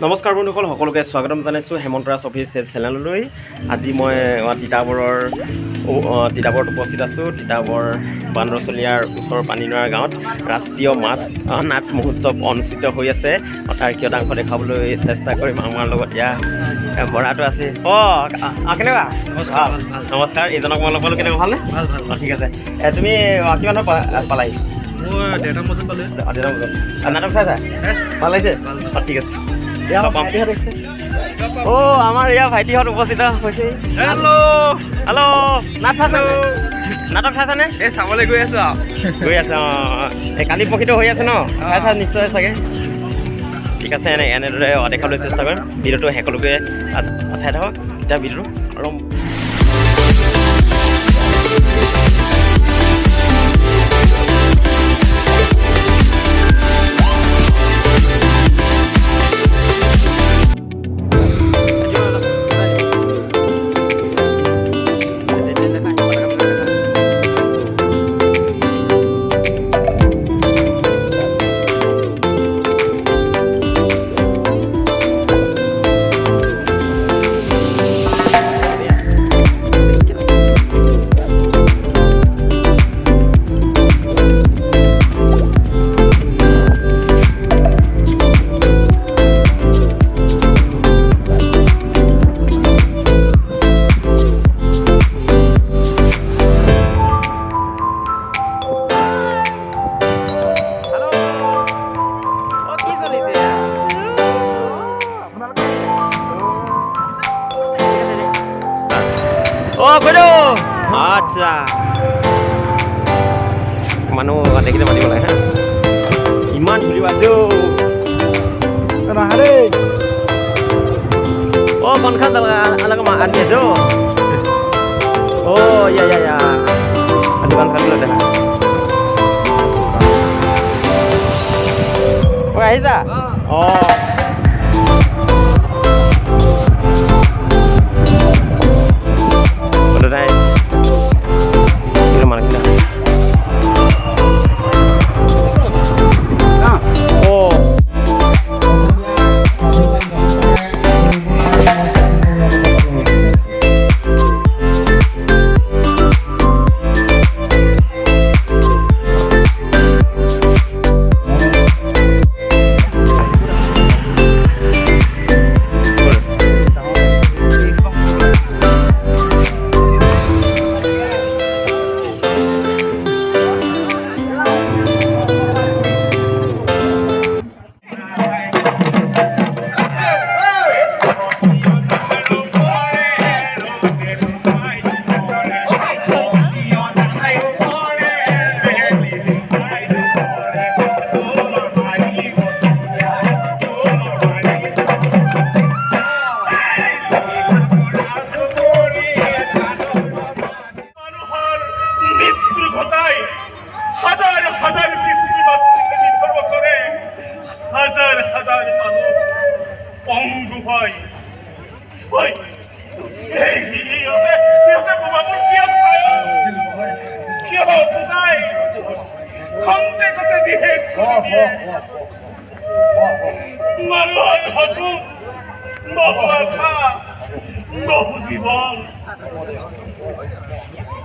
নমস্কাৰ বন্ধুসকল, সকলোকে স্বাগতম জনাইছোঁ হেমন্ত ৰাজ অফিচিয়েল চেনেললৈ। আজি মই তিতাবৰত উপস্থিত আছোঁ। তিতাবৰ বান্দৰচলীয়াৰ ওচৰৰ পানীনৰা গাঁৱত ৰাষ্ট্ৰীয় মাছ নাট মহোৎসৱ অনুষ্ঠিত হৈ আছে। তাৰ কিয়দাংশ দেখাবলৈ চেষ্টা কৰিম। আমাৰ লগত এতিয়া বৰাটো আছে। কেনেকুৱা? নমস্কাৰ। এইজনক মই লগ পালোঁ, কেনেকুৱা ভালনে? ভাল। ঠিক আছে। তুমি কিমান পালাহি? মোৰ 1:30 বজাত পালোঁ। 1:30 বজাত নাটক চাইছা? ভাল লাগিছে? ঠিক আছে। আমাৰ ইয়াৰ ভাইটিহঁত উপস্থিত হৈছে। হেল্ল'। নাটক চাইছানে? এই চাবলৈ গৈ আছোঁ আৰু গৈ আছে। এই কালি পৰহিটো হৈ আছে ন? চাইছা নিশ্চয় চাগে। ঠিক আছে, এনেদৰে দেখাবলৈ চেষ্টা কৰিম। ভিডিঅ'টো সকলোকে চাই থাকক। এতিয়া ভিডিঅ'টো আৰম্ভ। আচ্ছা, মানুহ দেখিলে মাতিব লাগে হা। ইমান ধূলি আছে কনখান আনি আছে দোকানখন লৈ দেখা। আহিছা?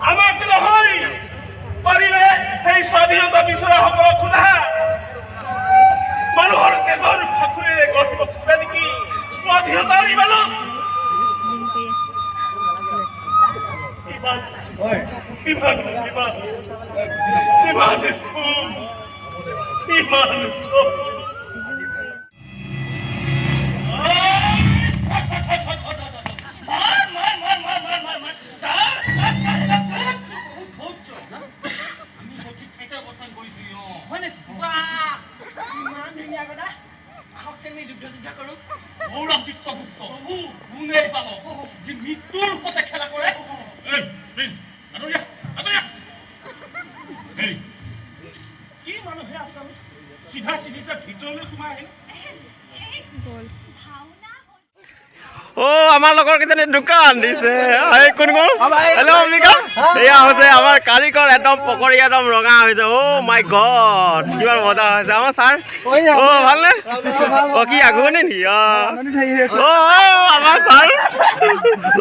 আমাক নহয় পাৰিলে সেই স্বাধীনতা বিচৰা সকলক সোধা, মানুহৰ তেজৰ ফাকুৰিৰে গঢ়িব খোজে নেকি স্বাধীনতাৰ ইমানত? মৃত্যুৰ পথে খেলা কৰে। কি মানুহে আপোনালোক চিধা চিধি যে ভিতৰলৈ সোমাই আহিল। আমাৰ লগৰ কেইজনী দোকান দিছে এই কোন কোন হেল্ল' অম্বিকা এয়া হৈছে আমাৰ কাৰিকৰ একদম পকৰি একদম ৰঙা হৈছে মাই গড কিমান মজা হৈছে আমাৰ ছাৰ ভালনে কি আগুৱনি নেকি আমাৰ ছাৰ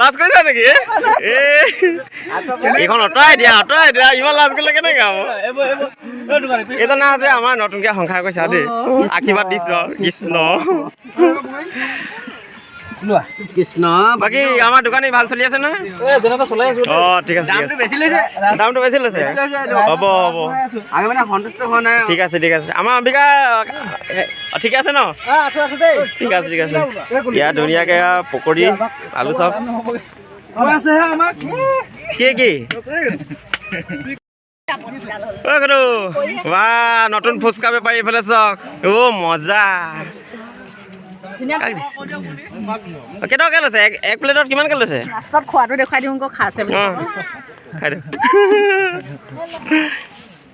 লাজ কৰিছা নেকি এইখন আঁতৰাই দিয়া ইমান লাজ কৰিলে কেনেকৈ হ'ব এইজনা আছে আমাৰ নতুনকৈ সংসাৰ কৰিছা দেই আশীৰ্বাদ দিছোঁ কৃষ্ণ কৃষ্ণ বাকী আমাৰ দোকানী ভাল চলি আছে নহয় ঠিক আছে দামটো বেছি লৈছে হ'ব আমি মানে সন্তুষ্ট হোৱা নাই ঠিক আছে আমাৰ অম্বিকা ঠিকে আছে ন ঠিক আছে ইয়াত ধুনীয়াকৈ পকৰি আলু চপ কি নতুন ফুচকা বেপাৰী এইফালে চাওক মজা কেইটকাকৈ লৈছে এক প্লেটত কিমানকৈ লৈছে লাষ্টত খোৱাটো দেখুৱাই দিওঁ আকৌ খাইছে বুলি খাই দিওঁ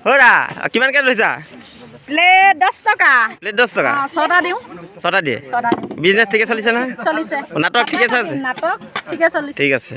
হৰা কিমানকৈ লৈছা প্লেট 10 টকা প্লেট 10 টকা ছটা দিওঁ ছটা দিয়ে বিজনেছ ঠিকে চলিছে নহয় চলিছে নাটক ঠিকে চলিছে নাটক ঠিকে চলিছে ঠিক আছে